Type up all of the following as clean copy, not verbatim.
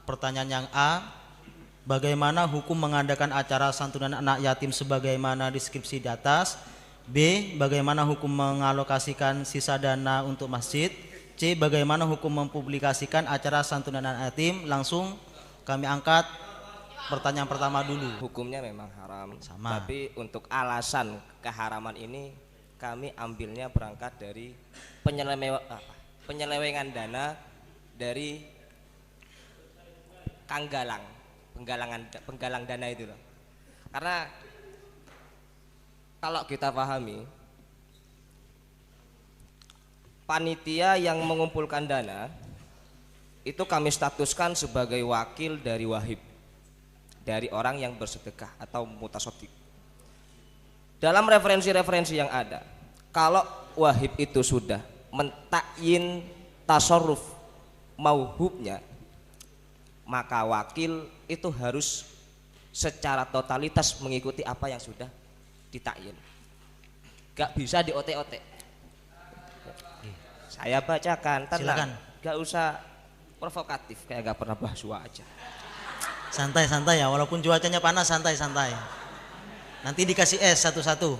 Pertanyaan yang A, bagaimana hukum mengadakan acara santunan anak yatim sebagaimana deskripsi di atas? B, bagaimana hukum mengalokasikan sisa dana untuk masjid? C, bagaimana hukum mempublikasikan acara santunan anak yatim? Langsung kami angkat pertanyaan pertama dulu. Hukumnya memang haram, Sama. tapi untuk alasan keharaman ini kami ambilnya berangkat dari penyelewengan dana dari penggalang dana itu loh. Karena kalau kita pahami, panitia yang mengumpulkan dana itu kami statuskan sebagai wakil dari wahib, dari orang yang bersedekah atau mutasodik. Dalam referensi-referensi yang ada, kalau wahib itu sudah mentakyin tasarruf mauhubnya, maka wakil itu harus secara totalitas mengikuti apa yang sudah ditakyin. Gak bisa di ote-ote. Saya bacakan, tenang, gak usah provokatif kayak gak pernah bahsua aja. Santai-santai ya, walaupun cuacanya panas, santai-santai. Nanti dikasih es satu-satu.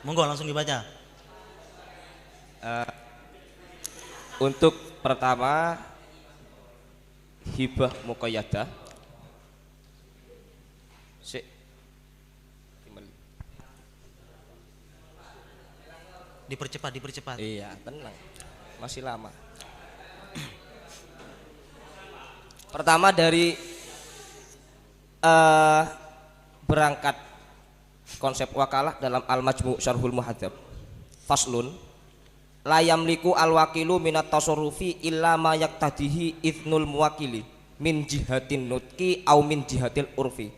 Monggo langsung dibaca. Untuk pertama, hibah muqayyadah. Dipercepat. Iya, tenang. Masih lama. Pertama dari berangkat konsep wakalah dalam Al-Majmu' Syarhul Muhadzab. Faslun la yamliku al-wakilu minat tasarrufi illa ma yaqtadihi idznul muwakili min jihatin nutqi au min jihatil urfi.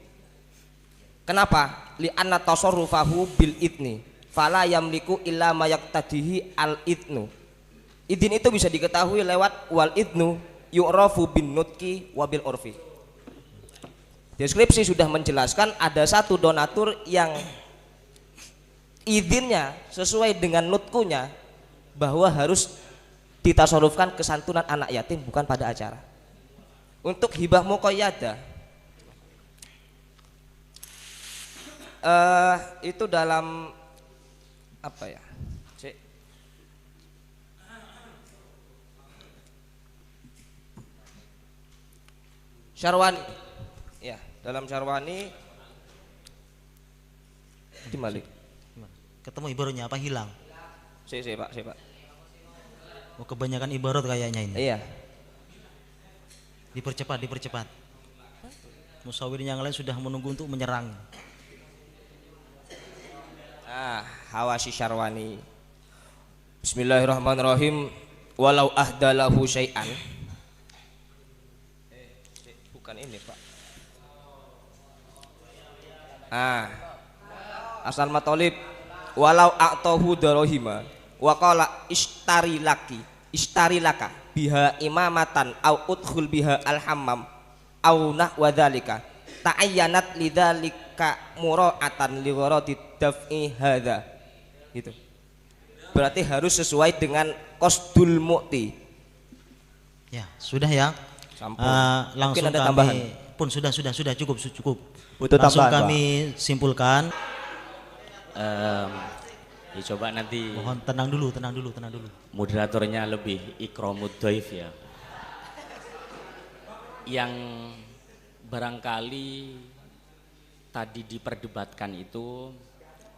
Kenapa? Li anna tasarrufahu bil idni fala yamliku illa ma yaqtadihi al idnu. Idin itu bisa diketahui lewat wal idnu yu'rafu bin nutqi wa bil urfi. Deskripsi sudah menjelaskan ada satu donatur yang izinnya sesuai dengan nutkunya bahwa harus ditasarufkan kesantunan anak yatim bukan pada acara. Untuk hibah muqayyadah itu dalam apa ya? Syarwani. Ya, dalam Syarwani di Malik. Ketemu ibaratnya apa hilang? Pak. Oh, kebanyakan ibarat kayaknya ini. Iya. Dipercepat. Musawir yang lain sudah menunggu untuk menyerang. Hawasi Syarwani. Bismillahirrahmanirrahim. Walau ahdalahu syai'an. Bukan ini, Pak. Asal matolib walau a'tahu darahima wa qala ishtari laka biha imamatan au udkhul biha alhammam au nahwa dzalika ta'ayyanat lidzalika mura'atan li gharadi daf'i hadza. Gitu. Berarti harus sesuai dengan qasdul mu'ti. Ya, sudah ya. Langsung ada kami tambahan? Pun sudah cukup. Butuh Langsung tambahan, kami simpulkan. Ya coba nanti Mohon tenang dulu. moderatornya lebih ikromud dhaif ya. Yang barangkali tadi diperdebatkan itu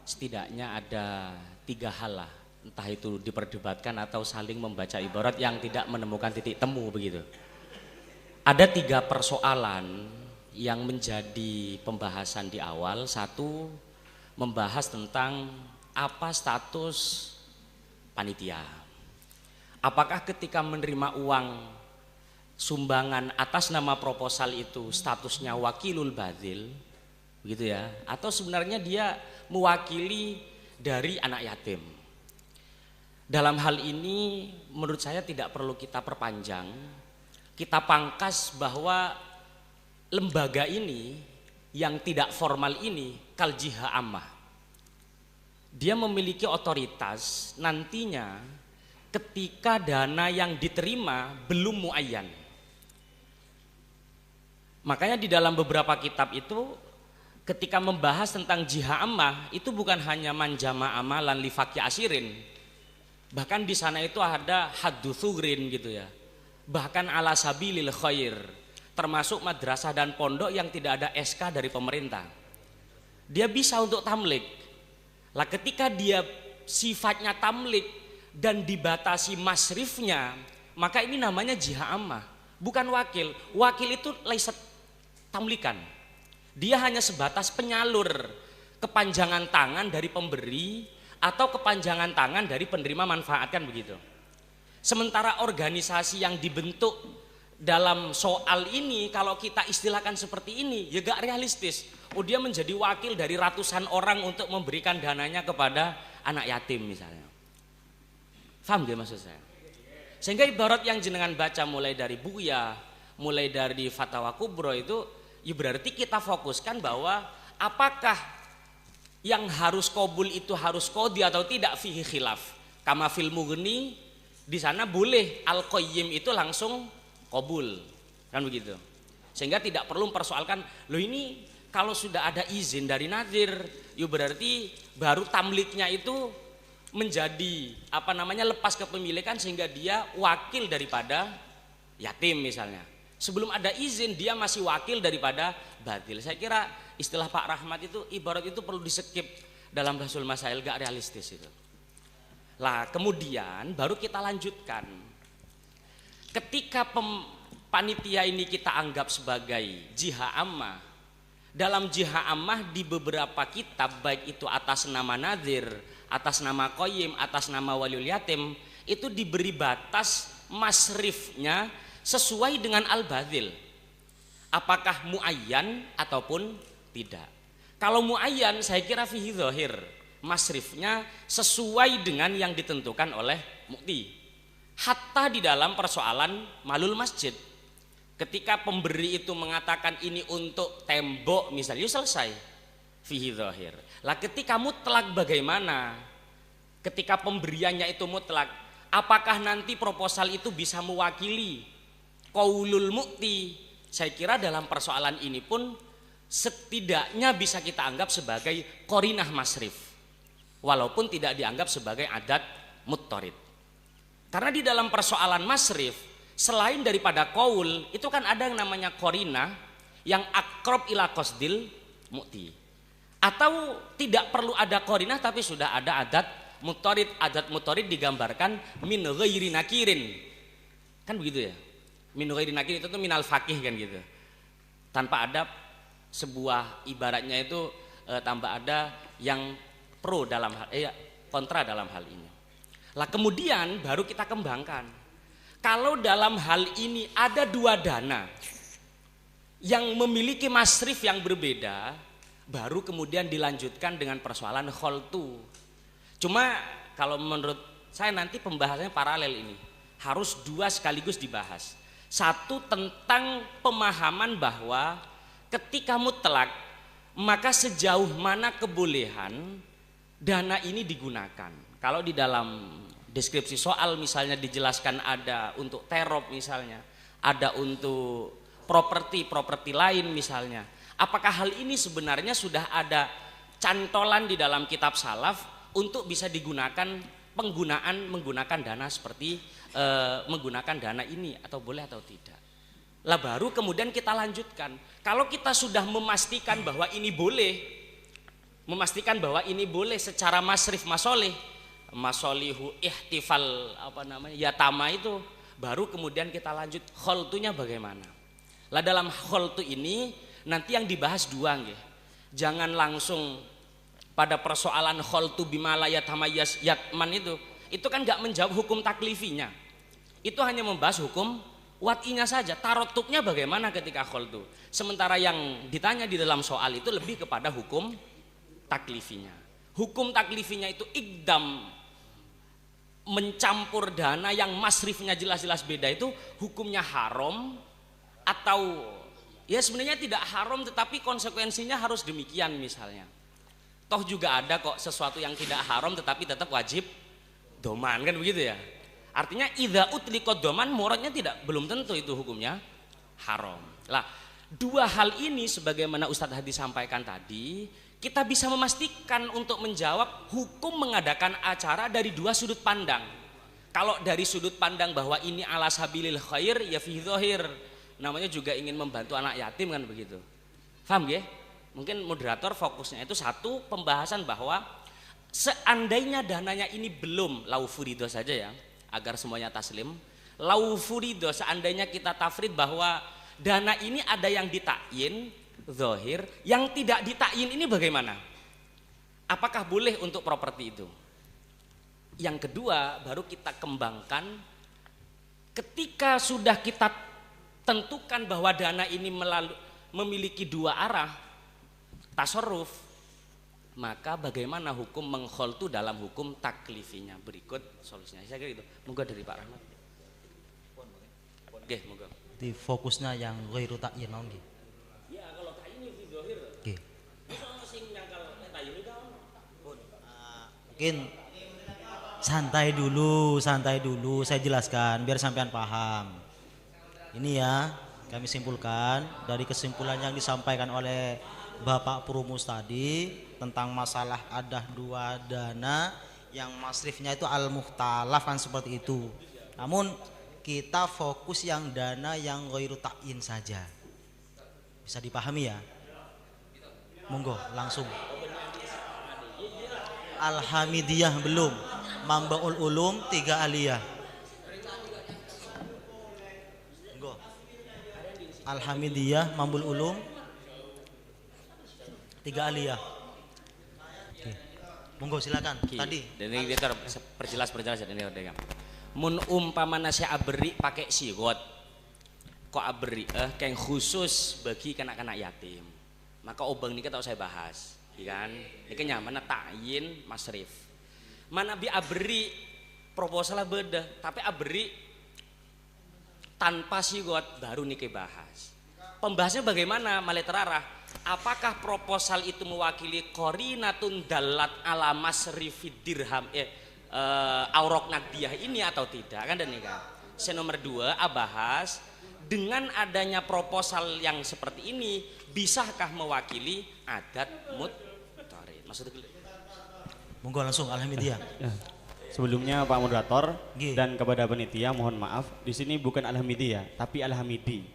setidaknya ada 3 hal lah. Entah itu diperdebatkan atau saling membaca ibarat yang tidak menemukan titik temu begitu. Ada 3 persoalan yang menjadi pembahasan di awal. Satu, membahas tentang apa status panitia. Apakah ketika menerima uang sumbangan atas nama proposal itu statusnya wakilul badil, begitu ya? Atau sebenarnya dia mewakili dari anak yatim? Dalam hal ini menurut saya tidak perlu kita perpanjang. Kita pangkas bahwa lembaga ini yang tidak formal ini kal jiha ammah. Dia memiliki otoritas nantinya ketika dana yang diterima belum muayyan. Makanya di dalam beberapa kitab itu ketika membahas tentang jihad ammah itu bukan hanya manjama amalan li faqi asirin. Bahkan di sana itu ada haddu thugrin gitu ya. Bahkan ala sabilil khair, termasuk madrasah dan pondok yang tidak ada SK dari pemerintah. Dia bisa untuk tamlik. Lah ketika dia sifatnya tamlik dan dibatasi masrifnya, maka ini namanya jihad ammah, bukan wakil. Wakil itu laisat tamlikan. Dia hanya sebatas penyalur kepanjangan tangan dari pemberi atau kepanjangan tangan dari penerima manfaat, kan begitu. Sementara organisasi yang dibentuk dalam soal ini, kalau kita istilahkan seperti ini, ya gak realistis. Oh, dia menjadi wakil dari ratusan orang untuk memberikan dananya kepada anak yatim misalnya. Paham gak maksud saya? Sehingga ibarat yang jenengan baca mulai dari Buya, mulai dari Fatwa Kubro itu, ya berarti kita fokuskan bahwa apakah yang harus qabul itu harus qadhi atau tidak, fihi khilaf. Kama fil Mughni, di sana boleh al-qayyim itu langsung qabul, kan begitu. Sehingga tidak perlu mempersoalkan, loh ini kalau sudah ada izin dari nadir, ya berarti baru tamliknya itu menjadi lepas kepemilikan sehingga dia wakil daripada yatim misalnya. Sebelum ada izin dia masih wakil daripada batil. Saya kira istilah Pak Rahmat itu ibarat itu perlu diskip dalam Rasul Masail, gak realistis itu. Lah kemudian baru kita lanjutkan. Ketika panitia ini kita anggap sebagai jihad ammah, dalam jihad ammah di beberapa kitab baik itu atas nama nadir, atas nama qayyim, atas nama waliul yatim, itu diberi batas masrifnya sesuai dengan al-badhil. Apakah muayyan ataupun tidak. Kalau muayyan saya kira fihi dhahir, masrifnya sesuai dengan yang ditentukan oleh mukti. Hatta di dalam persoalan malul masjid, ketika pemberi itu mengatakan ini untuk tembok misalnya, selesai fihi dhahir. Lah ketika mutlak bagaimana? Ketika pemberiannya itu mutlak, apakah nanti proposal itu bisa mewakili qaulul mukti? Saya kira dalam persoalan ini pun setidaknya bisa kita anggap sebagai qarinah masrif, walaupun tidak dianggap sebagai adat muttarid. Karena di dalam persoalan masrif, selain daripada qaul, itu kan ada yang namanya qarinah yang aqrab ila qasdil mukti. Atau tidak perlu ada qarinah tapi sudah ada adat muttarid. Adat muttarid digambarkan min ghairi nakirin, kan begitu ya. Min ghairi nakir itu tuh minal faqih kan gitu. Tanpa ada sebuah ibaratnya itu tanpa ada yang pro dalam hal kontra dalam hal ini. Lah kemudian baru kita kembangkan. Kalau dalam hal ini ada dua dana yang memiliki masrif yang berbeda, baru kemudian dilanjutkan dengan persoalan kholtu. Cuma kalau menurut saya nanti pembahasannya paralel ini. Harus dua sekaligus dibahas. Satu tentang pemahaman bahwa ketika mutlak, maka sejauh mana kebolehan dana ini digunakan. Kalau di dalam deskripsi soal misalnya dijelaskan ada untuk terop misalnya, ada untuk properti lain misalnya. Apakah hal ini sebenarnya sudah ada cantolan di dalam kitab salaf untuk bisa digunakan menggunakan dana seperti menggunakan dana ini atau boleh atau tidak. Lah baru kemudian kita lanjutkan. Kalau kita sudah memastikan bahwa ini boleh secara masrif masolihu ihtifal yatama itu, baru kemudian kita lanjut kholtunya bagaimana. Lah dalam kholtu ini nanti yang dibahas dua nggih. Jangan langsung pada persoalan kholtu bimala yatamayyaz yatman itu kan nggak menjawab hukum taklifinya. Itu hanya membahas hukum wat'inya saja. Tarotuknya bagaimana ketika kholtu. Sementara yang ditanya di dalam soal itu lebih kepada hukum taklifinya. Hukum taklifinya itu ikdam, mencampur dana yang masrifnya jelas-jelas beda, itu hukumnya haram atau ya sebenarnya tidak haram tetapi konsekuensinya harus demikian misalnya. Toh juga ada kok sesuatu yang tidak haram tetapi tetap wajib doman, kan begitu ya. Artinya idza utliqad doman muradnya belum tentu itu hukumnya haram. Lah dua hal ini sebagaimana Ustadz Hadi sampaikan tadi, kita bisa memastikan untuk menjawab hukum mengadakan acara dari dua sudut pandang. Kalau dari sudut pandang bahwa ini ala sabilil khair ya fi dzahir, namanya juga ingin membantu anak yatim kan begitu. Paham ya? Mungkin moderator fokusnya itu satu pembahasan bahwa seandainya dananya ini belum laufurido saja ya, agar semuanya taslim. Laufurido seandainya kita tafrid bahwa dana ini ada yang ditakyin zahir, yang tidak ditakyin ini bagaimana? Apakah boleh untuk properti itu? Yang kedua baru kita kembangkan ketika sudah kita tentukan bahwa dana ini memiliki dua arah tasarruf, maka bagaimana hukum mengkholtu dalam hukum taklifinya? Berikut solusinya. Saya kira itu. Moga dari Pak Rahmat. Oke, moga. Di fokusnya yang ghairu ta'yin naon nggih. Ya, kalau ta'yin fi dzahir. Nggih. Iso ono sing nyangkal ta'yin itu ono. Mungkin santai dulu saya jelaskan biar sampean paham. Ini ya, kami simpulkan dari kesimpulan yang disampaikan oleh Bapak Perumus tadi tentang masalah ada dua dana yang masrifnya itu al-mukhtalaf kan seperti itu. Namun kita fokus yang dana yang ghairu ta'yin saja. Bisa dipahami ya? Monggo langsung. Al-Hamidiyah belum, Mambaul Ulum 3 aliyah. Monggo. Al-Hamidiyah Mambaul Ulum 3 aliyah. Oke. Monggo silakan. Tadi. Dan ini kita perjelas ini udah. Mun umpamana si abri pakai sigot. Kok abri kayak khusus bagi kanak-kanak yatim. Maka obeng ini kita saya bahas, ya kan? Ini nyaman ta'yin masrif. Mana bi abri proposalnya beda, tapi abri tanpa sigot baru niki bahas. Pembahasannya bagaimana? Malih terarah. Apakah proposal itu mewakili qarinatun dalat ala masrifid dirham aurok naqdiyah ini atau tidak kan dan ini kan. Nomor 2 bahas dengan adanya proposal yang seperti ini bisakah mewakili adat mudharid? Maksudnya Monggo langsung Alhamdulillah. Ya. Sebelumnya Pak Moderator Nggih. dan kepada panitia mohon maaf, di sini bukan Alhamidiyah tapi Alhamidi.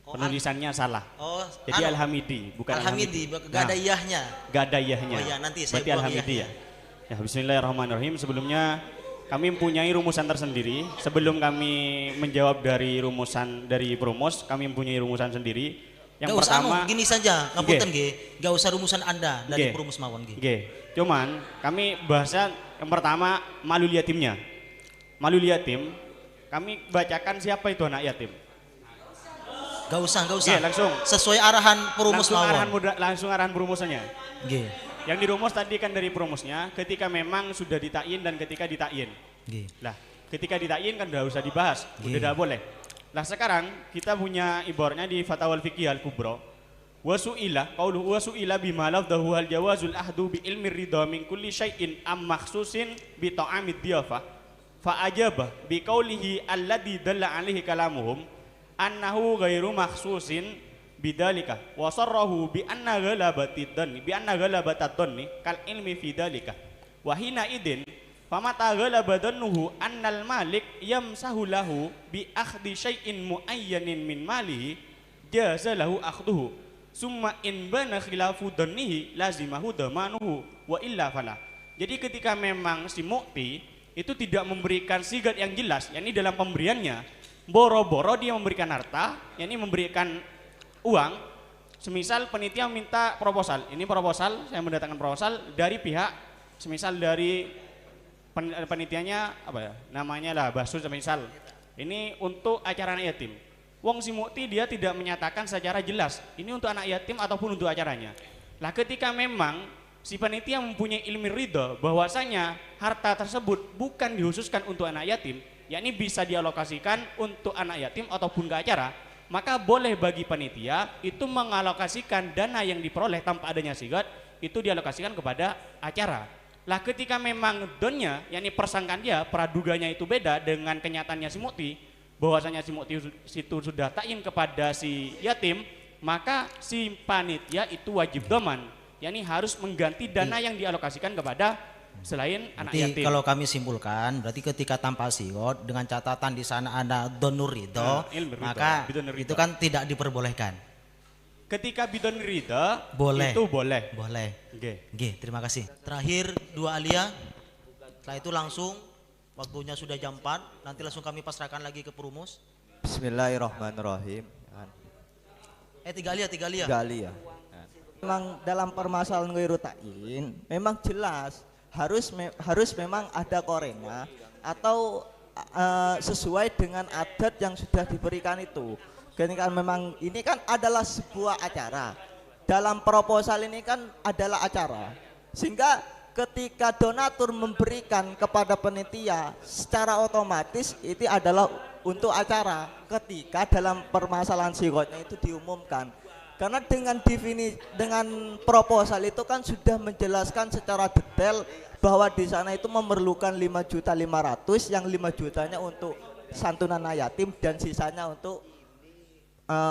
Penulisannya salah. Oh, Jadi Alhamidi bukan Alhamidi, Alhamidi. gak ada iyahnya. Gak ada iyahnya. Oh iya, nanti saya Berarti buang Alhamidi ya. iyahnya. Ya, bismillahirrahmanirrahim. Sebelumnya kami mempunyai rumusan tersendiri. Sebelum kami menjawab dari rumusan dari Promus, kami mempunyai rumusan sendiri. Yang Gak usah pertama gini saja, ngapunten nggih. Gak usah rumusan Anda dari Nggih. Perumus mawon nggih. Oke, cuman kami bahasa yang pertama malul yatimnya. Malul yatim, kami bacakan siapa itu anak yatim. Gak usah. Oke, langsung. Sesuai arahan Perumus mawon. Langsung arahan perumusnya. Nggih. Yang dirumus tadi kan dari perumusnya, ketika memang sudah ditakyin dan ketika ditakyin. Nggih. Lah, ketika ditakyin kan udah usah dibahas, udah dah boleh. Lah sekarang kita punya ibarnya di Fatawal Fiqih Al-Kubra. Wasu'ila, qauluhu wasu'ila bima lafdahu hal jawazul ahdu bi ilmi ridha min kulli syai'in am makhsusin bi ta'amid diyafah. Fa ajaba bi qaulihi alladhi dalla alaihi kalamuhum annahu ghairu makhsusin bidalika wa sarrahu bi anna ghalabatid dhanni kal ilmi fi dalika wa hina idin famata ghalabadannuhu annal malik yamsahu lahu bi akhdi syai'in muayyanin min malihi jaza lahu akhduhu summa in bana khilafu dhannihi lazimahu damanuhu wa illa fala. Jadi ketika memang si mukti itu tidak memberikan sigat yang jelas, yakni dalam pemberiannya boro-boro dia memberikan harta, yakni memberikan uang. Semisal penitia minta proposal, ini proposal, saya mendatangkan proposal dari pihak, semisal dari penitianya apa ya, namanya lah Basus semisal, ini untuk acara anak yatim. Wong si mukti dia tidak menyatakan secara jelas ini untuk anak yatim ataupun untuk acaranya. Lah ketika memang si panitia mempunyai ilmu ridho bahwasanya harta tersebut bukan dikhususkan untuk anak yatim, yakni bisa dialokasikan untuk anak yatim ataupun ke acara, maka boleh bagi panitia itu mengalokasikan dana yang diperoleh tanpa adanya sigat itu dialokasikan kepada acara. Lah ketika memang donnya, yakni persangkaan dia, praduganya itu beda dengan kenyataannya si mukti, bahwasanya si mukti itu sudah takyin kepada si yatim, maka si panitia itu wajib doman, yakni harus mengganti dana yang dialokasikan kepada selain anak Berarti yatim. kalau kami simpulkan, berarti ketika tanpa sigot dengan catatan di sana ada donur ridho, ilmu ridho, maka bidon ridho. itu kan tidak diperbolehkan. Ketika bidon ridha Boleh. itu boleh. Boleh. Oke. Oke, terima kasih. Terakhir dua alia. Setelah itu langsung waktunya sudah jam 4, nanti langsung kami pasrahkan lagi ke perumus. Bismillahirrahmanirrahim. Tiga alia. Gali ya. Memang dalam permasalahan ghairu ta'yin memang jelas harus memang ada korena atau sesuai dengan adat yang sudah diberikan itu. Ketika memang ini kan adalah sebuah acara, dalam proposal ini kan adalah acara, sehingga ketika donatur memberikan kepada panitia secara otomatis itu adalah untuk acara. Ketika dalam permasalahan sigotnya itu diumumkan, karena dengan proposal itu kan sudah menjelaskan secara detail bahwa di sana itu memerlukan 5.500.000, yang 5 jutanya untuk santunan anak yatim dan sisanya untuk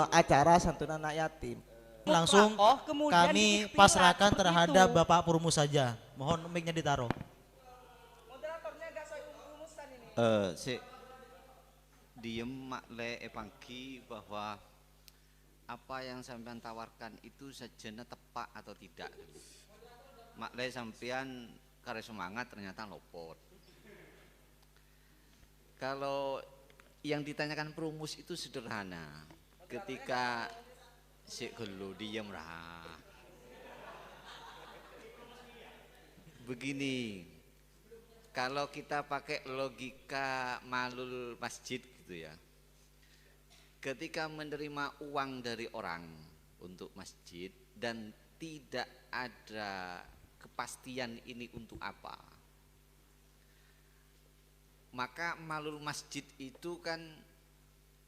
acara santunan anak yatim. Langsung kemudian kami diikhtiar pasrahkan seperti terhadap itu. Bapak Perumus saja. Mohon mic-nya ditaruh. Si diem makle epangki bahwa apa yang sampean tawarkan itu sajana tepak atau tidak. Makle sampean kare semangat ternyata lopot. Kalau yang ditanyakan perumus itu sederhana. Ketika si gelu diem lah. Begini, kalau kita pakai logika malul masjid gitu ya, ketika menerima uang dari orang untuk masjid dan tidak ada kepastian ini untuk apa, maka malul masjid itu kan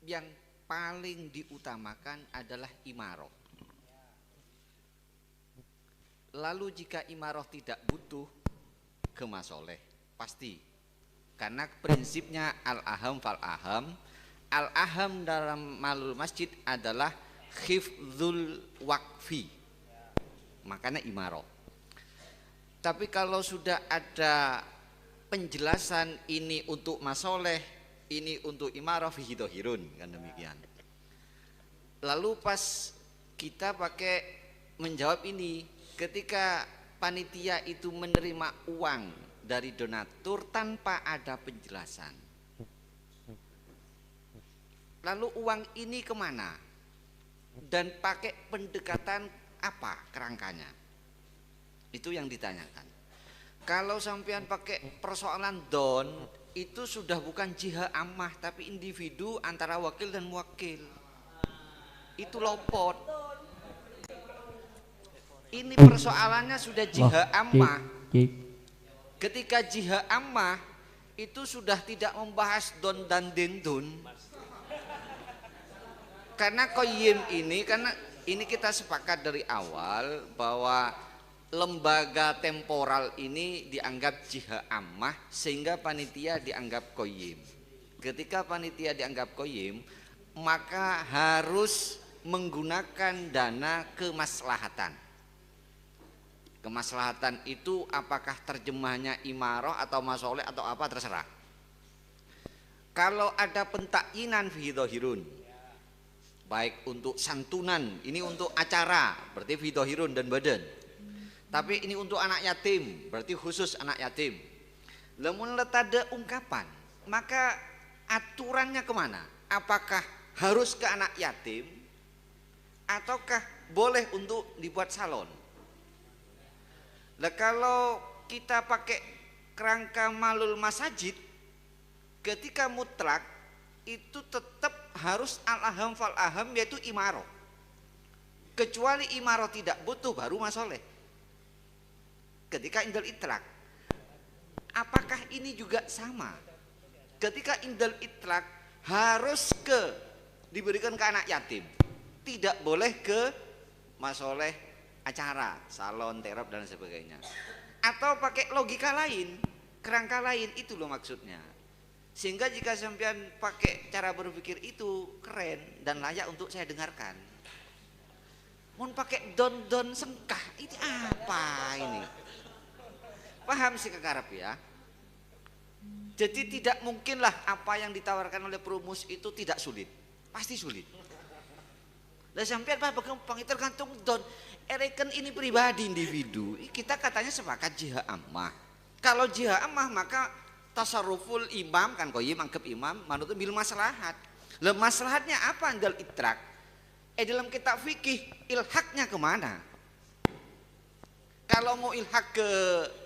yang paling diutamakan adalah imaroh. Lalu jika imaroh tidak butuh kemasoleh, pasti, karena prinsipnya al-aham fal-aham. Al-aham dalam malul masjid adalah khifdzul wakfi, makanya imaroh. Tapi kalau sudah ada penjelasan ini untuk masoleh, ini untuk imaroh, fihi dohirun, kan demikian. Lalu pas kita pakai menjawab ini, ketika panitia itu menerima uang dari donatur tanpa ada penjelasan, lalu uang ini kemana dan pakai pendekatan apa kerangkanya, itu yang ditanyakan. Kalau sampean pakai persoalan don, itu sudah bukan jihad ammah tapi individu antara wakil dan muwakil, itu lopot. Ini persoalannya sudah jihad ammah. Ketika jihad ammah itu sudah tidak membahas don dan dendun, karena koyim ini, karena ini kita sepakat dari awal bahwa lembaga temporal ini dianggap jihad ammah sehingga panitia dianggap koyim. Ketika panitia dianggap koyim, maka harus menggunakan dana kemaslahatan. Kemaslahatan itu apakah terjemahnya imaroh atau masoleh atau apa, terserah. Kalau ada pentakyinan fihi dohirun, baik untuk santunan, ini untuk acara berarti fihi dohirun dan badan. Tapi ini untuk anak yatim, berarti khusus anak yatim. Lamun letada ungkapan, maka aturannya kemana? Apakah harus ke anak yatim, ataukah boleh untuk dibuat salon? Nah, kalau kita pakai kerangka malul masajid, ketika mutlak itu tetap harus al-aham fal-aham, yaitu imaroh. Kecuali imaroh tidak butuh, baru masoleh. Ketika indal itlak, apakah ini juga sama? Ketika indal itlak harus diberikan ke anak yatim, tidak boleh ke masoleh acara, salon, terap dan sebagainya. Atau pakai logika lain, kerangka lain, itu loh maksudnya. Sehingga jika sampean pakai cara berpikir itu keren dan layak untuk saya dengarkan. Mau pakai don sengkah, ini apa ini? Paham sih kekarap ya? Jadi tidak mungkinlah apa yang ditawarkan oleh perumus itu tidak sulit, pasti sulit. Lah sampean apa gampang tergantung don. Ereken ini pribadi individu. Kita katanya sepakat jihad ammah. Kalau jihad ammah maka tasarruful imam kan koyi mangkep imam manut bil maslahat. Lah maslahatnya apa andal itrak? Dalam kitab fikih ilhaknya kemana? Kalau mau ilhak ke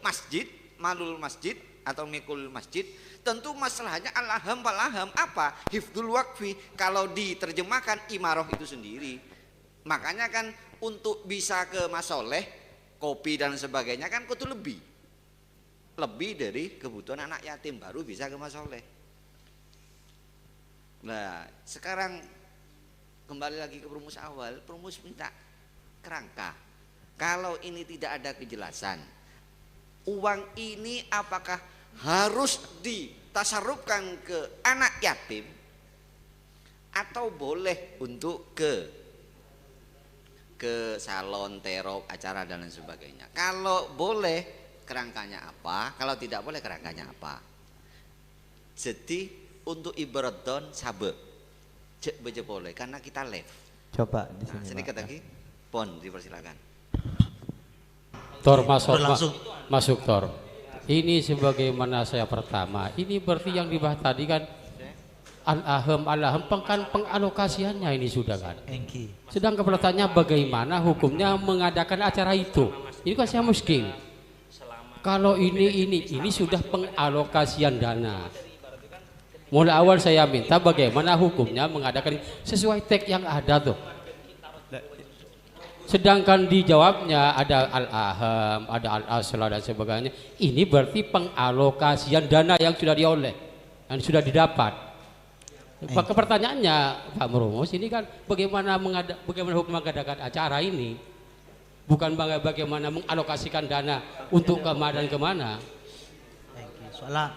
masjid, malul masjid atau mikul masjid, tentu masalahnya al-aham fal-aham apa? Hifdul waqfi. Kalau diterjemahkan imaroh itu sendiri. Makanya kan untuk bisa ke masoleh, kopi dan sebagainya kan kudu lebih dari kebutuhan anak yatim baru bisa ke masoleh. Nah sekarang kembali lagi ke perumus awal, perumus minta kerangka. Kalau ini tidak ada kejelasan, uang ini apakah harus ditasarrufkan ke anak yatim atau boleh untuk ke salon, terop, acara dan lain sebagainya. Kalau boleh kerangkanya apa, kalau tidak boleh kerangkanya apa. Jadi untuk ibarat don sabe cek beje boleh karena kita live. Coba di sini. Nah, sedikit lagi, pon dipersilakan. Tor masuk Tor. Ini sebagaimana saya pertama. Ini berarti yang dibahas tadi kan al-aham kan pengalokasiannya ini sudah kan. Sedangkan pertanyaannya bagaimana hukumnya mengadakan acara itu. Ini kan saya muskil. Kalau ini sudah pengalokasian dana. Mulai awal saya minta bagaimana hukumnya mengadakan sesuai teks yang ada tuh. Sedangkan dijawabnya ada al-aham, ada al-asla dan sebagainya. Ini berarti pengalokasian dana yang sudah dioleh, yang sudah didapat. Maka pertanyaannya Pak Merumus ini kan bagaimana hukum mengadakan acara ini, bukan bagaimana mengalokasikan dana untuk kemana dan kemana. Soalnya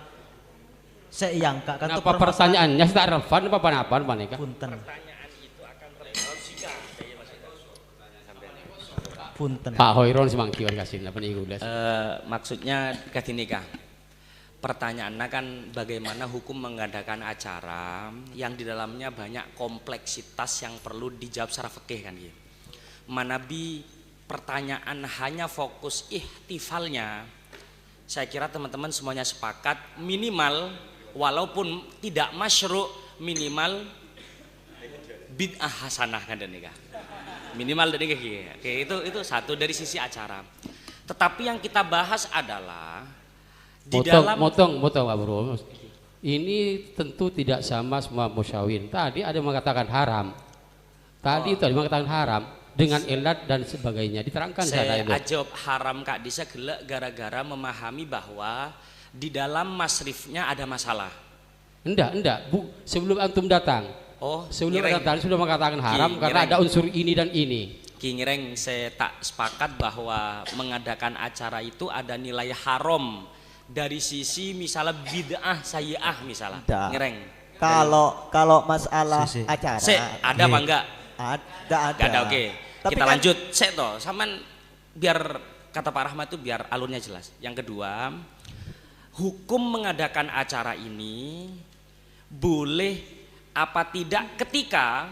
saya yang kak kenapa pertanyaannya tidak relevan apa nih kak? Punten. Pak Hoiron semangkiwan kasih apa nih Maksudnya kasih nikah. Pertanyaannya kan bagaimana hukum mengadakan acara yang di dalamnya banyak kompleksitas yang perlu dijawab secara fikih kan gitu. Manabi pertanyaan hanya fokus ihtifalnya, saya kira teman-teman semuanya sepakat minimal walaupun tidak masyru' minimal bid'ah hasanah kan dan nikah. Minimal dari oke, itu satu dari sisi acara. Tetapi yang kita bahas adalah di dalam motong Pak Bro. Ini tentu tidak sama semua musyawin. Tadi ada yang mengatakan haram. Tadi itu ada yang mengatakan haram dengan ilat dan sebagainya. Diterangkan saya ajab haram Kak Disa gelek gara-gara memahami bahwa di dalam masrifnya ada masalah. Enggak, Bu. Sebelum antum datang. Oh, sebelum datang sudah mengatakan haram karena ada unsur ini dan ini. Ngireng saya tak sepakat bahwa mengadakan acara itu ada nilai haram dari sisi misalnya bid'ah sayyi'ah misalnya. Ngireng. Kalau masalah acara. Ada apa enggak? Ada. Oke. Kita kan lanjut. Toh, saman biar kata Pak Rahmat itu biar alurnya jelas. Yang kedua, hukum mengadakan acara ini boleh apa tidak ketika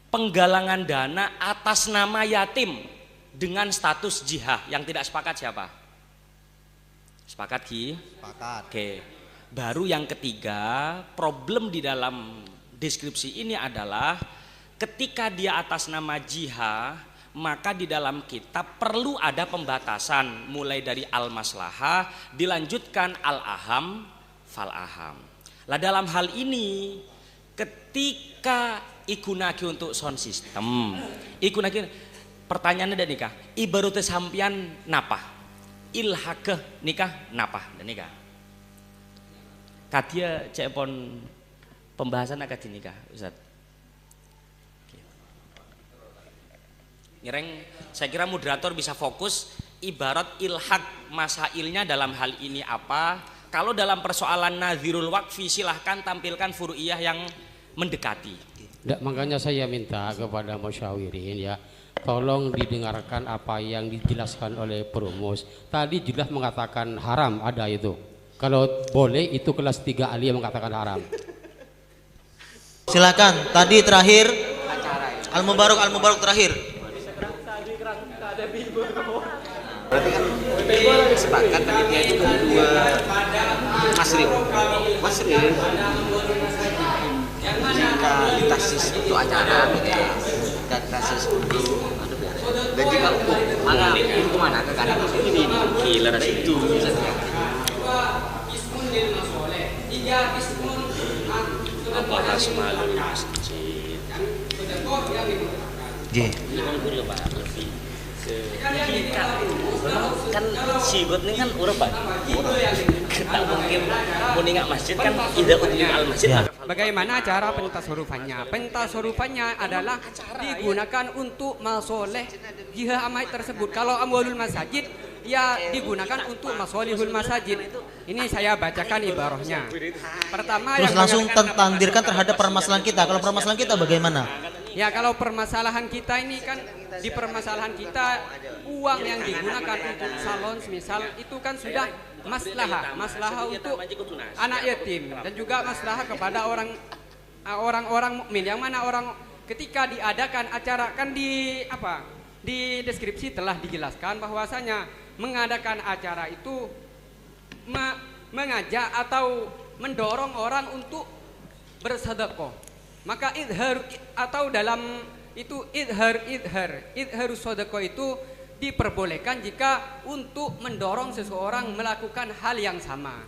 penggalangan dana atas nama yatim dengan status jihad. Yang tidak sepakat siapa? Sepakat Ki? Sepakat. Oke. Baru yang ketiga, problem di dalam deskripsi ini adalah ketika dia atas nama jihad, maka di dalam kitab perlu ada pembatasan mulai dari al-maslahah dilanjutkan al-aham fal-aham. Lah dalam hal ini ketika ikunaki untuk sound system, ikunaki pertanyaannya dan nikah, ibaratnya sampian napa, ilhakeh nikah napa dan nikah. Katia cepon pembahasan akad nikah, Ustaz. Ngereng, saya kira moderator bisa fokus ibarat ilhak masailnya dalam hal ini apa. Kalau dalam persoalan nadhirul waqfi silahkan tampilkan furu'iyah yang mendekati. Makanya saya minta kepada musyawirin ya, tolong didengarkan apa yang dijelaskan oleh Perumus. Tadi jelas mengatakan haram, ada itu. Kalau boleh itu kelas 3 ahli yang mengatakan haram. Silakan. Tadi terakhir Al-Mubarak terakhir. Berarti kan sepakat tadi dia itu kedua Masri jika ditasis untuk acara dan tasis untuk dan jika untuk itu kemana ke kanan ini killer itu bahas malu di masjid. Ini kan gue lebih kan si got ini kan urban kita mungkin mau ningak masjid kan tidak untuk al masjid. Bagaimana cara pentasorufannya? Pentasorufannya adalah digunakan untuk masoleh jihad amai tersebut. Kalau amwalul masajid ya digunakan untuk masolihul masajid. Ini saya bacakan ibarahnya. Pertama Terus yang langsung tandirkan terhadap permasalahan kita. Kalau permasalahan kita bagaimana? ya kalau permasalahan kita ini kan di permasalahan kita uang yang digunakan untuk salon misal itu kan sudah maslahah untuk anak yatim dan juga maslahah kepada orang mukmin yang mana orang ketika diadakan acara kan di deskripsi telah dijelaskan bahwasanya mengadakan acara itu mengajak atau mendorong orang untuk bersedekah. Maka idhar atau dalam itu idharus sedekah itu diperbolehkan jika untuk mendorong seseorang melakukan hal yang sama.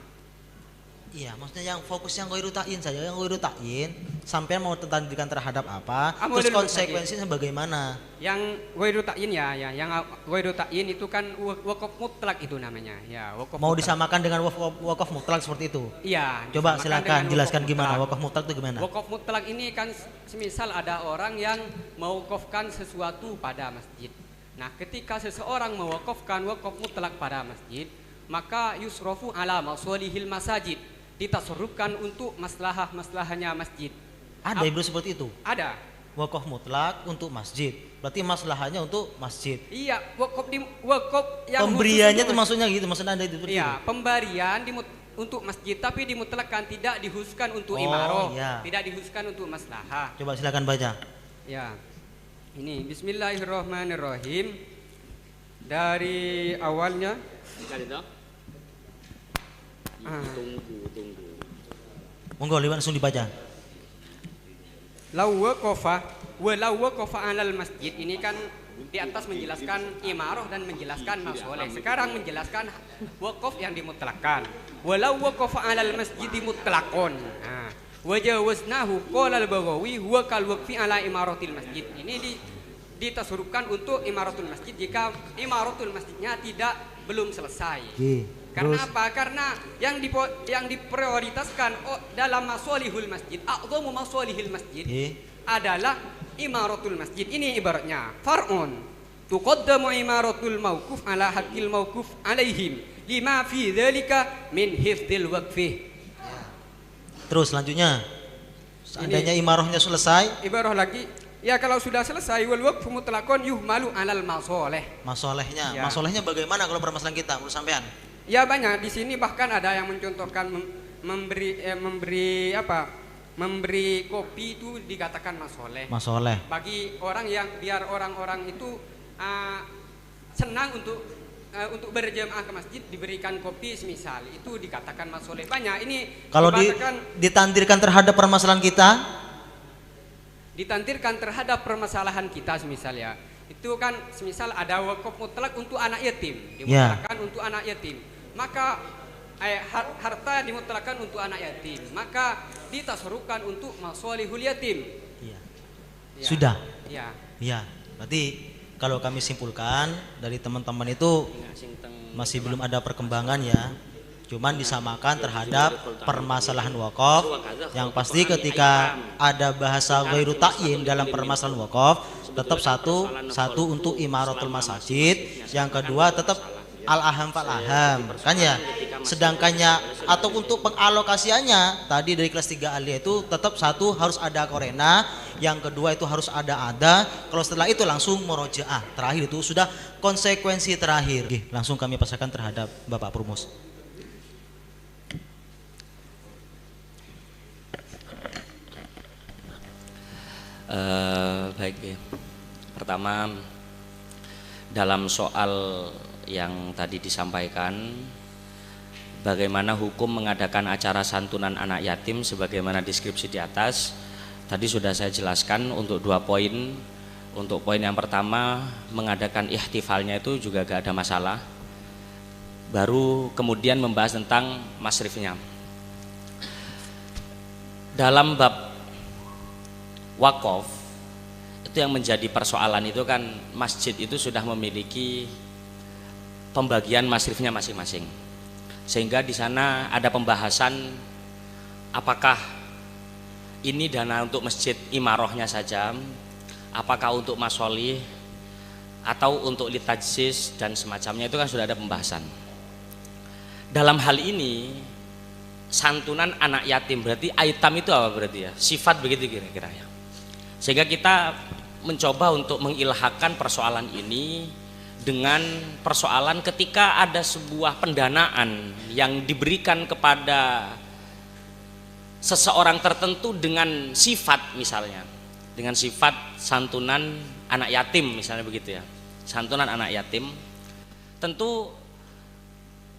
Iya, maksudnya yang fokus yang ghairu ta'yin saja, yang ghairu ta'yin sampai mau tandirkan terhadap apa? Terus konsekuensinya bagaimana? Yang ghairu ta'yin yang ghairu ta'yin itu kan wakaf mutlak itu namanya. Ya, wakaf mau mutlak. disamakan dengan wakaf mutlak seperti itu? Iya. Coba silakan jelaskan gimana wakaf mutlak itu gimana? Wakaf mutlak ini kan semisal ada orang yang mewakafkan sesuatu pada masjid. Nah, ketika seseorang mewakafkan wakaf mutlak pada masjid, maka yusrofu ala masolihil masajid, ditasarrufkan untuk maslahahnya masjid. Ada ibu seperti itu? Ada. Wakaf mutlak untuk masjid. Berarti maslahahnya untuk masjid. Iya, wakaf yang pemberiannya itu maksudnya gitu, maksudnya ada itu. Iya, pemberian untuk masjid tapi dimutlakkan, tidak dikhususkan untuk imaroh, iya. Tidak dikhususkan untuk maslahah. Coba silakan baca. Ya. Ini bismillahirrahmanirrahim. Dari awalnya tunggu. Monggo langsung dibaca. Walau waqafa alal masjid ini kan di atas menjelaskan imarah dan menjelaskan masoleh. Sekarang menjelaskan wakaf yang dimutlakkan. Walau waqafa alal masjid mutlaqon. Nah, wajawaznahu qala al-Baghawi huwa kal waqfi ala imaratil masjid. Ini ditasarufkan untuk imaratul masjid jika imaratul masjidnya belum selesai. Karena apa? Karena yang diprioritaskan dalam masolihul masjid, a'dhamu masolihil masjid adalah imaratul masjid. Ini ibaratnya far'un tuqaddamu imaratul mauquf ala haqqil mauquf alaihim lima fi dzalika min hifdzil waqfi. Terus selanjutnya, seandainya imarahnya selesai, ibarah lagi, ya kalau sudah selesai wal waqfu mutlaqon yuhmalu alal masoleh. Masolehnya, Ya. masolehnya bagaimana kalau permasalahan kita menurut sampean? Ya banyak di sini, bahkan ada yang mencontohkan memberi kopi itu dikatakan masoleh. Masoleh. Bagi orang yang biar orang-orang itu senang untuk berjamaah ke masjid diberikan kopi semisal itu dikatakan masoleh. Banyak ini kalau ditandirkan terhadap permasalahan kita, ditandirkan terhadap permasalahan kita semisal ya, itu kan semisal ada wakaf mutlak untuk anak yatim, dimutlakkan untuk anak yatim, maka harta dimutlakkan untuk anak yatim, maka ditasarufkan untuk masolihul yatim. ya. Ya. Sudah. Ya. Berarti kalau kami simpulkan dari teman-teman itu masih belum ada perkembangan ya, cuman disamakan terhadap permasalahan wakaf. Yang pasti ketika ada bahasa ghairu ta'yin dalam permasalahan wakaf, tetap satu untuk imaratul masajid, yang kedua tetap al-aham fal-aham kan ya. Sedangkannya atau untuk pengalokasiannya tadi dari kelas 3 aliyah itu tetap satu harus ada korena, yang kedua itu harus ada, kalau setelah itu langsung murojaah, terakhir itu sudah konsekuensi terakhir. Oke, langsung kami pasarkan terhadap Bapak Prumus. Baik ya. Pertama, dalam soal yang tadi disampaikan, bagaimana hukum mengadakan acara santunan anak yatim sebagaimana deskripsi di atas, tadi sudah saya jelaskan untuk 2 poin. Untuk poin yang pertama, mengadakan ihtifalnya itu juga gak ada masalah. Baru kemudian membahas tentang masrifnya. Dalam bab wakaf itu yang menjadi persoalan itu kan, masjid itu sudah memiliki pembagian masrifnya masing-masing, sehingga di sana ada pembahasan apakah ini dana untuk masjid imarohnya saja, apakah untuk masolih atau untuk litajsis dan semacamnya, itu kan sudah ada pembahasan. Dalam hal ini santunan anak yatim berarti aitam itu apa berarti ya, sifat begitu kira-kira ya. Sehingga kita mencoba untuk mengilhakan persoalan ini dengan persoalan ketika ada sebuah pendanaan yang diberikan kepada seseorang tertentu dengan sifat, misalnya dengan sifat santunan anak yatim misalnya begitu ya, santunan anak yatim, tentu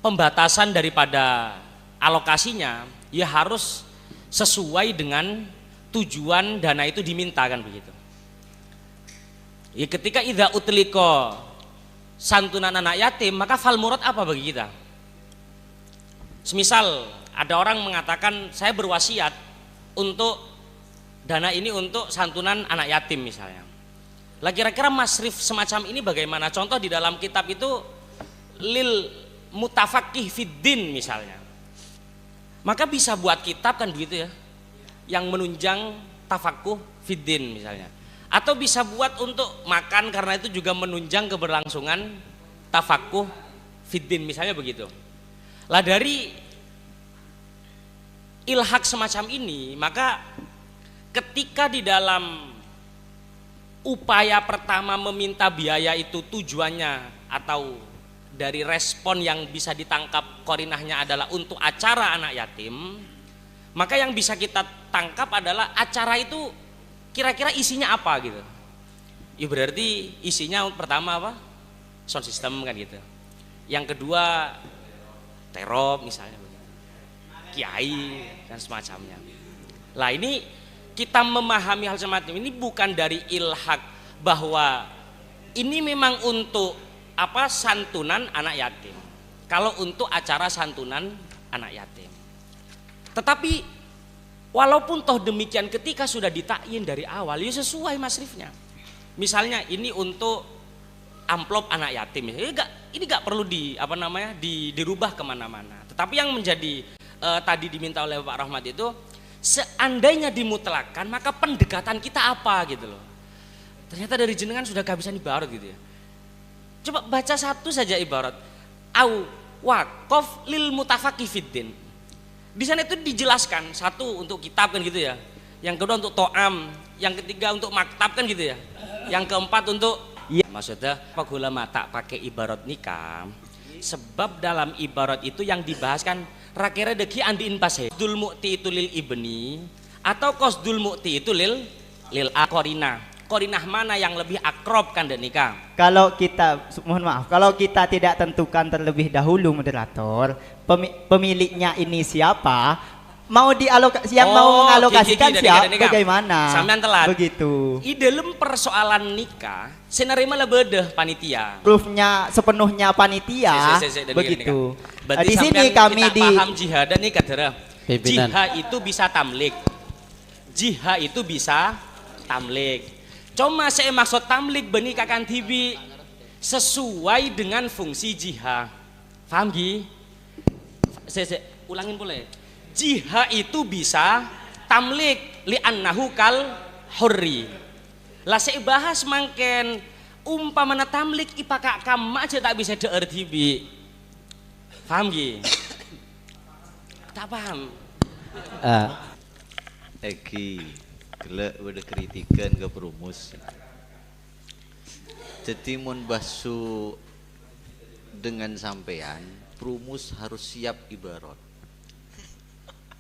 pembatasan daripada alokasinya ya harus sesuai dengan tujuan dana itu diminta kan begitu. Ya ketika idza utliko santunan anak yatim, maka fal murad apa bagi kita? Semisal ada orang mengatakan saya berwasiat untuk dana ini untuk santunan anak yatim misalnya. Lah kira-kira masrif semacam ini bagaimana? Contoh di dalam kitab itu lil mutafaqih fiddin misalnya. Maka bisa buat kitab kan begitu ya, yang menunjang tafakuh fiddin misalnya. Atau bisa buat untuk makan karena itu juga menunjang keberlangsungan tafakuh fiddin misalnya begitu. Lah dari ilhak semacam ini, maka ketika di dalam upaya pertama meminta biaya itu tujuannya atau dari respon yang bisa ditangkap korinahnya adalah untuk acara anak yatim, maka yang bisa kita tangkap adalah acara itu kira-kira isinya apa gitu. Ya berarti isinya pertama apa? Sound system kan gitu. Yang kedua terop misalnya begitu. Kiai dan semacamnya. Lah ini kita memahami hal semacam ini bukan dari ilhak bahwa ini memang untuk apa santunan anak yatim. Kalau untuk acara santunan anak yatim. Tetapi walaupun toh demikian ketika sudah ditakyin dari awal ya sesuai masrifnya. Misalnya ini untuk amplop anak yatim. Ini gak perlu dirubah kemana-mana. Tetapi yang menjadi tadi diminta oleh Pak Rahmat itu, seandainya dimutlakan maka pendekatan kita apa gitu loh. Ternyata dari jenengan sudah kehabisan ibarat gitu ya. Coba baca satu saja ibarat. Au waqaf lil mutafaqih fiddin. Di sana itu dijelaskan, satu untuk kitab kan gitu ya. Yang kedua untuk to'am, yang ketiga untuk maktab kan gitu ya. Yang keempat untuk ya. Maksudnya pak ulama tak pakai ibarat nikah. Sebab dalam ibarat itu yang dibahas kan rakira deki andiin pashe. Qasdul mu'ti itu lil ibni atau qasdul mu'ti itu lil akorina. Korinah mana yang lebih akrob kan dan nikah? Kalau kita, mohon maaf, kalau kita tidak tentukan terlebih dahulu moderator, pemiliknya ini siapa, mau mau mengalokasikan siapa, bagaimana? Sampean telat. Begitu. Di dalam persoalan nikah, senarima lebedeh panitia. Proofnya sepenuhnya panitia, begitu. Di sini kami paham jihad dan nikah darah. Jihad itu bisa tamlik. Jihad itu bisa tamlik. Cuma saya maksud tamlik benih kakan tibi sesuai dengan fungsi jihad. Paham Gi? Saya ulangin boleh. Jihad itu bisa tamlik li'annahu kal hurri. Lah saya bahas mangken umpamana tamlik ipaka kama aja tak bisa deer tibi. Paham Gi? Tak paham. Egi gelek udah kritikan ke perumus. Jadi mun basu dengan sampean, perumus harus siap ibarat.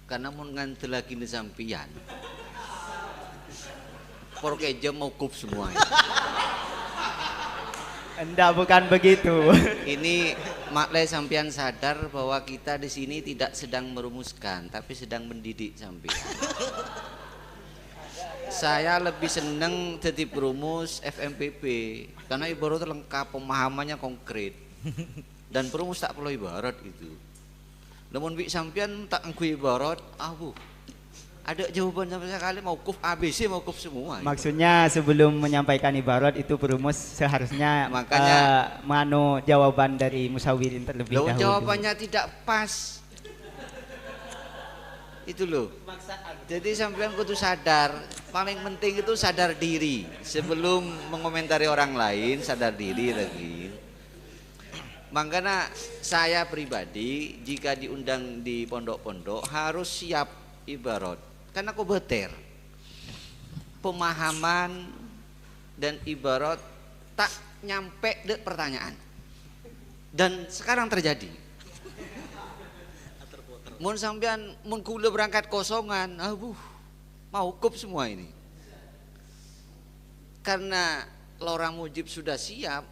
Karena mun ngantel lagi di sampean, porkeja mau kup semua. Enggak, bukan begitu. Ini makle sampean sadar bahwa kita di sini tidak sedang merumuskan, tapi sedang mendidik sampean. Saya lebih seneng jadi perumus FMPP karena ibarat lengkap, pemahamannya konkret. Dan perumus tak perlu ibarat itu. Namun bi sampean tak ngku ibarat, ada jawaban sampai sekali maukuf ABC, maukuf semua. Maksudnya sebelum menyampaikan ibarat itu perumus seharusnya makanya jawaban dari musawirin terlebih dahulu. Jawabannya tidak pas. Itu loh. Jadi sampean kudu sadar, paling penting itu sadar diri. Sebelum mengomentari orang lain, sadar diri lagi. Makanya saya pribadi jika diundang di pondok-pondok harus siap ibarat. Karena aku beter pemahaman dan ibarat tak nyampe dek pertanyaan. Dan sekarang terjadi. Mun sampean mun kula berangkat kosongan, mau kup semua ini. Karena lorang mujib sudah siap,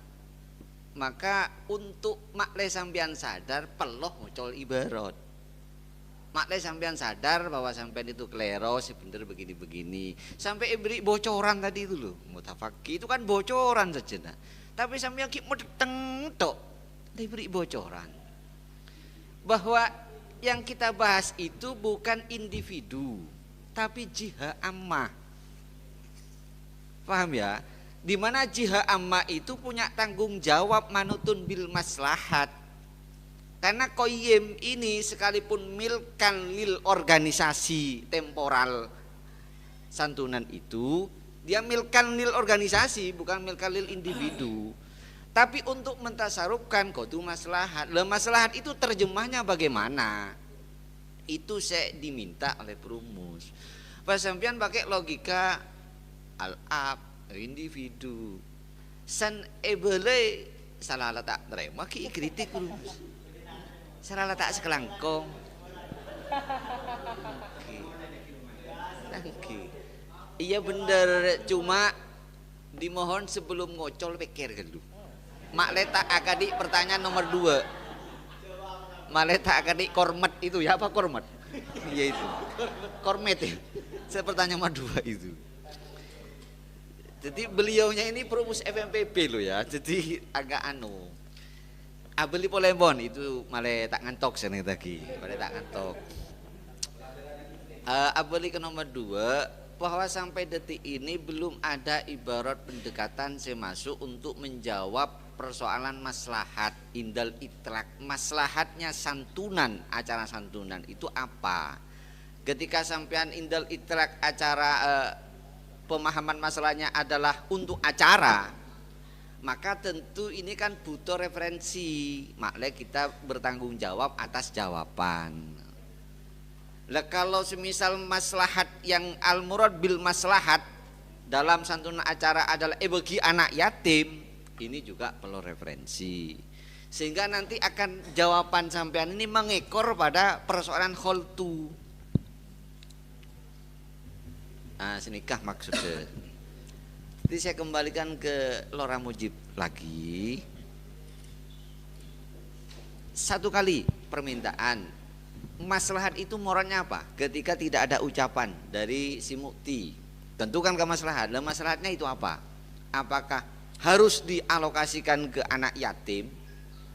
maka untuk makle sampean sadar peloh muncul ibarat. Makle sampean sadar bahwa sampean itu klero sebener begini-begini. Sampai beri bocoran tadi itu loh, mutafaki itu kan bocoran saja. Nah. Tapi sampean ki medeng tok, diberi bocoran. Bahwa yang kita bahas itu bukan individu, tapi jihad ammah. Paham ya? Di mana jihad ammah itu punya tanggung jawab manutun bil maslahat. Karena koyim ini sekalipun milkan lil organisasi temporal santunan itu, dia milkan lil organisasi, bukan milkan lil individu. Tapi untuk mentasarufkan kudu maslahat. Lah maslahat itu terjemahnya bagaimana? Itu saya diminta oleh perumus. Pas sampean pakai logika al-ab, individu. San ebele salah letak terima ki kritik perumus. Salah letak sekelangkong. Iya bener, cuma dimohon sebelum ngocol pikir dulu. Mak letak akadik pertanyaan nomor 2. Mak letak akadik kormet itu ya, apa kormet? Iya itu. Kormet ya. Saya pertanyaan nomor 2 itu. Jadi beliaunya ini perumus FMPB loh ya. Jadi agak Abeli polembon itu malah tak ngantok sana tadi, malah tak ngantok. Abeli ke nomor 2 bahwa sampai detik ini belum ada ibarat pendekatan saya masuk untuk menjawab persoalan maslahat indal itlak. Maslahatnya santunan, acara santunan itu apa? Ketika sampean indal itlak acara pemahaman masalahnya adalah untuk acara, maka tentu ini kan butuh referensi. Makanya kita bertanggung jawab atas jawaban. Lah kalau semisal maslahat yang al-murad bil maslahat dalam santunan acara adalah bagi anak yatim, ini juga perlu referensi. Sehingga nanti akan jawaban sampean ini mengekor pada persoalan kholtu. Nah, senikah maksudnya. Jadi saya kembalikan ke Lora Mujib lagi. Satu kali permintaan. Maslahat itu morannya apa? Ketika tidak ada ucapan dari si mukti. Tentukan ke maslahat. Lah maslahatnya itu apa? Apakah harus dialokasikan ke anak yatim?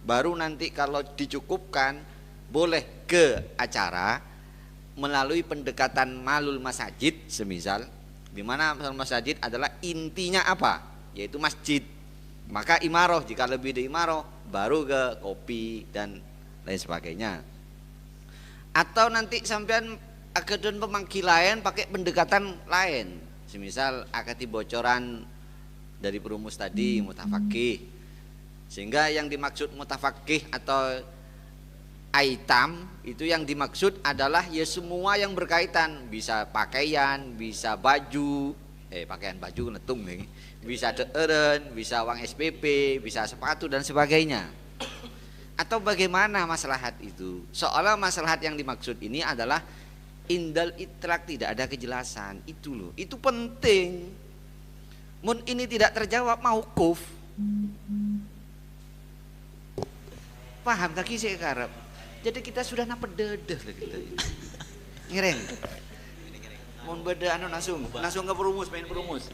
Baru nanti kalau dicukupkan boleh ke acara melalui pendekatan malul masajid semisal. Di mana masjid adalah intinya apa? Yaitu masjid. Maka imaroh, jika lebih dari imaroh baru ke kopi dan lain sebagainya. Atau nanti sampean agadon pemanggilan pakai pendekatan lain. Semisal akati bocoran dari perumus tadi mutafakih. Sehingga yang dimaksud mutafakih atau Aitam itu yang dimaksud adalah ya semua yang berkaitan, bisa pakaian, bisa baju, pakaian baju netung nih, bisa deeren, bisa uang SPP, bisa sepatu dan sebagainya. Atau bagaimana maslahat itu? Seolah maslahat yang dimaksud ini adalah indal itlaq, tidak ada kejelasan. Itu loh, itu penting. Mun ini tidak terjawab mauquf. Paham tak kisah karep? Jadi kita sudah napet dedah lah kita ini. Ngereng. Mun beda anu langsung ke perumus, main perumus.